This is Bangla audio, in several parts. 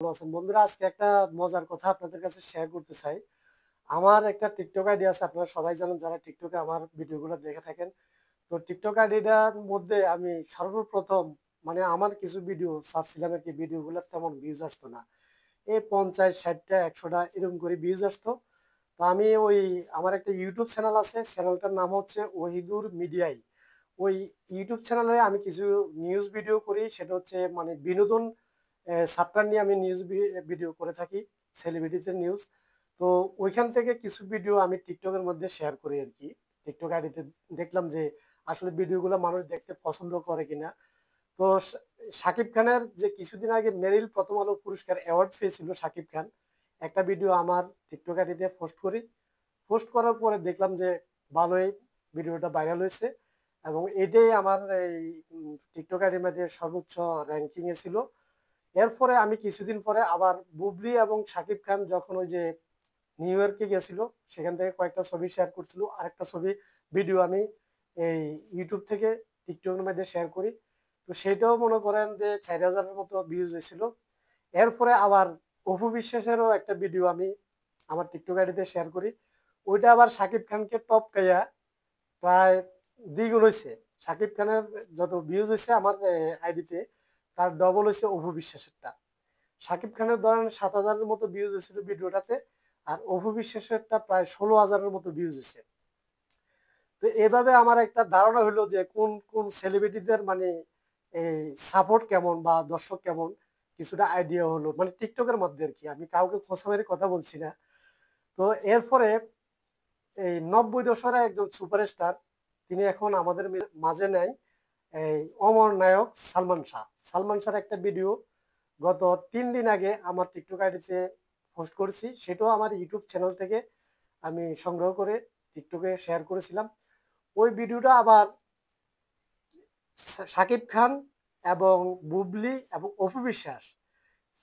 ভালো আছেন বন্ধুরা। আজকে একটা মজার কথা আপনাদের কাছে শেয়ার করতে চাই। আমার একটা টিকটক আইডি আছে, আপনারা সবাই জানেন যারা টিকটকে আমার ভিডিওগুলো দেখে থাকেন। তো টিকটক আইডিটার মধ্যে আমি সর্বপ্রথম মানে আমার কিছু ভিডিও ছাড়ছিলাম আর কি, ভিডিওগুলো তেমন ভিউজ আসতো না। এই 50, 60টা, 100টা এরকম করে ভিউজ আসতো। তো আমি আমার একটা ইউটিউব চ্যানেল আছে, চ্যানেলটার নাম হচ্ছে ওহিদুর মিডিয়াই। ওই ইউটিউব চ্যানেলে আমি কিছু নিউজ ভিডিও করি, সেটা হচ্ছে মানে বিনোদন সাবটার নিয়ে আমি নিউজ ভিডিও করে থাকি, সেলিব্রিটিদের নিউজ। তো ওইখান থেকে কিছু ভিডিও আমি টিকটকের মধ্যে শেয়ার করি আর কি। টিকটক আইডিতে দেখলাম যে আসলে ভিডিওগুলো মানুষ দেখতে পছন্দ করে কিনা। তো শাকিব খানের যে কিছুদিন আগে মেরিল প্রথম আলো পুরস্কার অ্যাওয়ার্ড পেয়েছিল শাকিব খান, একটা ভিডিও আমার টিকটক আইডিতে পোস্ট করি। পোস্ট করার পরে দেখলাম যে ভালোই ভিডিওটা ভাইরাল হয়েছে, এবং এটাই আমার এই টিকটক আইডির মধ্যে সর্বোচ্চ র্যাঙ্কিং এ ছিল। এরপরে আমি কিছুদিন পরে আবার বুবলি এবং শাকিব খান যখন ওই যে নিউ ইয়র্কে গেছিল, সেখান থেকে কয়েকটা ছবি শেয়ার করছিল, আরেকটা ছবি ভিডিও আমি এই ইউটিউব থেকে টিকটকের মধ্যে শেয়ার করি। তো সেটাও মনে করেন যে 4,000-এর মতো ভিউজ হয়েছিল। এরপরে আবার অপু বিশ্বাসেরও একটা ভিডিও আমি আমার টিকটক আইডিতে শেয়ার করি। ওইটা আবার শাকিব খানকে টপকাইয়া প্রায় দ্বিগুণ হয়েছে। শাকিব খানের যত ভিউজ হয়েছে আমার আইডিতে, তার ডবল হয়েছে অপু বিশ্বাসেরটা। শাকিব খানের ধরেন 7,000-এর মতো ভিউজ হয়েছিল ভিডিওটাতে, আর অপু বিশ্বাসেরটা প্রায় 16,000-এর মতো ভিউজ হয়েছে। তো এভাবে আমার একটা ধারণা হলো যে কোন কোন সেলিব্রিটিদের মানে এই সাপোর্ট কেমন বা দর্শক কেমন, কিছুটা আইডিয়া হলো মানে টিকটকের মধ্যে আর কি। আমি কাউকে খোঁচা মেরে কথা বলছি না। তো এরপরে এই 90 দশকের একজন সুপারস্টার, তিনি এখন আমাদের মাঝে নাই, এই অমর নায়ক সালমান শাহ। সালমান শাহর একটা ভিডিও গত 3 দিন আগে আমার টিকটক আইডিতে পোস্ট করেছি, সেটাও আমার ইউটিউব চ্যানেল থেকে আমি সংগ্রহ করে টিকটকে শেয়ার করেছিলাম। ওই ভিডিওটা আবার শাকিব খান এবং বুবলি এবং অপু বিশ্বাস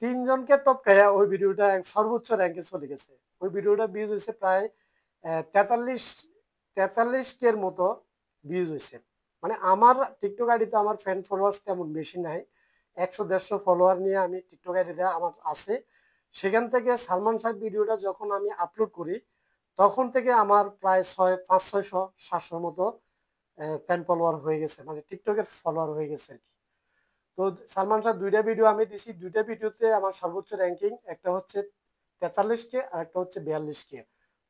তিনজনকে টপকাইয়া ওই ভিডিওটা সর্বোচ্চ র্যাঙ্কে চলে গেছে। ওই ভিডিওটা ভিউজ হয়েছে প্রায় 43 কের মতো ভিউজ হয়েছে। মানে আমার টিকটক আইডিতে আমার ফ্যান ফলোয়ার্স তেমন বেশি নাই, 100-150 ফলোয়ার নিয়ে আমি টিকটক আইডিটা আমার আছে। সেখান থেকে সালমান শাহ ভিডিওটা যখন আমি আপলোড করি, তখন থেকে আমার প্রায় 500-600-700 মতো ফ্যান ফলোয়ার হয়ে গেছে, মানে টিকটকের ফলোয়ার হয়ে গেছে আর কি। তো সালমান শাহ দুইটা ভিডিও আমি দিছি, দুইটা ভিডিওতে আমার সর্বোচ্চ র্যাঙ্কিং, একটা হচ্ছে 43 কে আর একটা হচ্ছে 42 কে।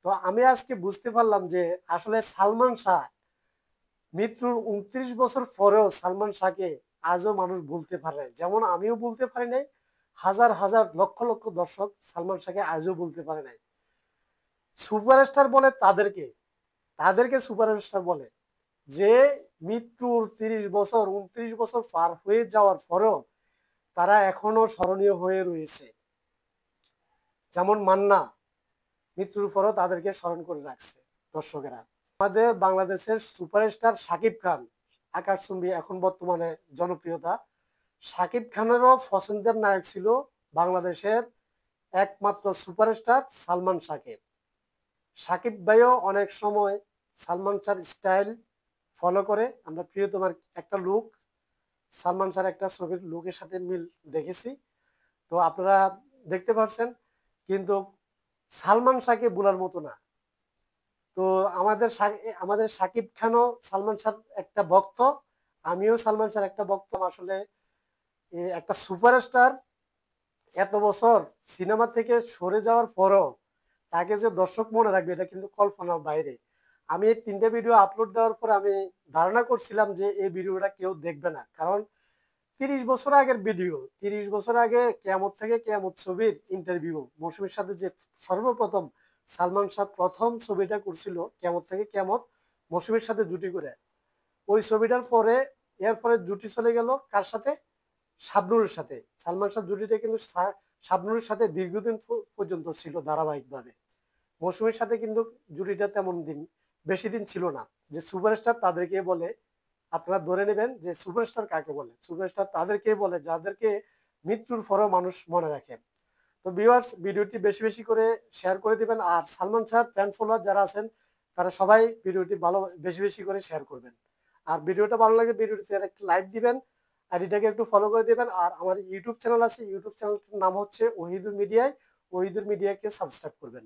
তো আমি আজকে বুঝতে পারলাম যে আসলে সালমান শাহ মৃত্যুর 29 বছর পরেও সালমান শাহকে আজও মানুষ বলতে পারে, যেমন আমিও বলতে পারি নাই, হাজার হাজার লক্ষ লক্ষ দর্শক সালমান শাহকে আজও বলতে পারে নাই। সুপারস্টার বলে তাদেরকে, তাদেরকে সুপারস্টার বলে যে মৃত্যুর 30 বছর 29 বছর পার হয়ে যাওয়ার পরেও তারা এখনো স্মরণীয় হয়ে রয়েছে। যেমন মান্না, মৃত্যুর পরও তাদেরকে স্মরণ করে রাখছে দর্শকেরা। আমাদের বাংলাদেশের সুপারস্টার শাকিব খান আকাশচুম্বী এখন বর্তমানে জনপ্রিয়তা। শাকিব খানেরও পছন্দের নায়ক ছিল বাংলাদেশের একমাত্র সুপারস্টার সালমান শাহকে। শাকিব ভাইও অনেক সময় সালমান শাহর স্টাইল ফলো করে। আমরা প্রিয়তমার একটা লুক, সালমান শাহর একটা ছবির লুকের সাথে মিল দেখেছি, তো আপনারা দেখতে পাচ্ছেন। কিন্তু সালমান শাহকে বলার মতো না। তো আমাদের শাকিব খানও সালমান শাহর একটা ভক্ত, আমিও সালমান শাহর একটা ভক্ত। আসলে একটা সুপারস্টার এত বছর সিনেমা থেকে সরে যাওয়ার পরও তাকে যে দর্শক মনে রাখবে, এটা কিন্তু কল্পনার বাইরে। আমি এই 3টে ভিডিও আপলোড দেওয়ার পর আমি ধারণা করছিলাম যে এই ভিডিওটা কেউ দেখবে না, কারণ 30 বছর আগের ভিডিও। 30 বছর আগে কেয়ামত থেকে কেয়ামত ছবির ইন্টারভিউ মৌসুমীর সাথে যে সর্বপ্রথম সালমান শাহ প্রথম ছবিটা করছিল কেয়ামত থেকে কেয়ামত, মৌসুমীর সাথে জুটি করে, ওই ছবিটার পরে এরপরে জুটি চলে গেল কার সাথে, শাবনূরের সাথে। সালমান শাহ জুটিটা কিন্তু শাবনূরের সাথে দীর্ঘদিন পর্যন্ত ছিল ধারাবাহিকভাবে। মৌসুমীর সাথে কিন্তু জুটিটা তেমন দিন বেশি দিন ছিল না। যে সুপারস্টার তাদেরকে বলে, আপনারা ধরে নেবেন যে সুপারস্টার কাকে বলে। সুপারস্টার তাদেরকে বলে যাদেরকে মৃত্যুর পরেও মানুষ মনে রাখে। তো ভিউয়ার্স, ভিডিওটি বেশি বেশি করে শেয়ার করে দিবেন, আর সালমান শাহ ফ্যান ফলোয়ার যারা আছেন তারা সবাই ভিডিওটি ভালো বেশি বেশি করে শেয়ার করবেন। আর ভিডিওটা ভালো লাগে ভিডিওটিতে একটা লাইক দিবেন, আইডিটাকে একটু ফলো করে দেবেন। আর আমার ইউটিউব চ্যানেল আছে, ইউটিউব চ্যানেলটার নাম হচ্ছে ওহিদুর মিডিয়ায়, ওহিদুর মিডিয়াকে সাবস্ক্রাইব করবেন।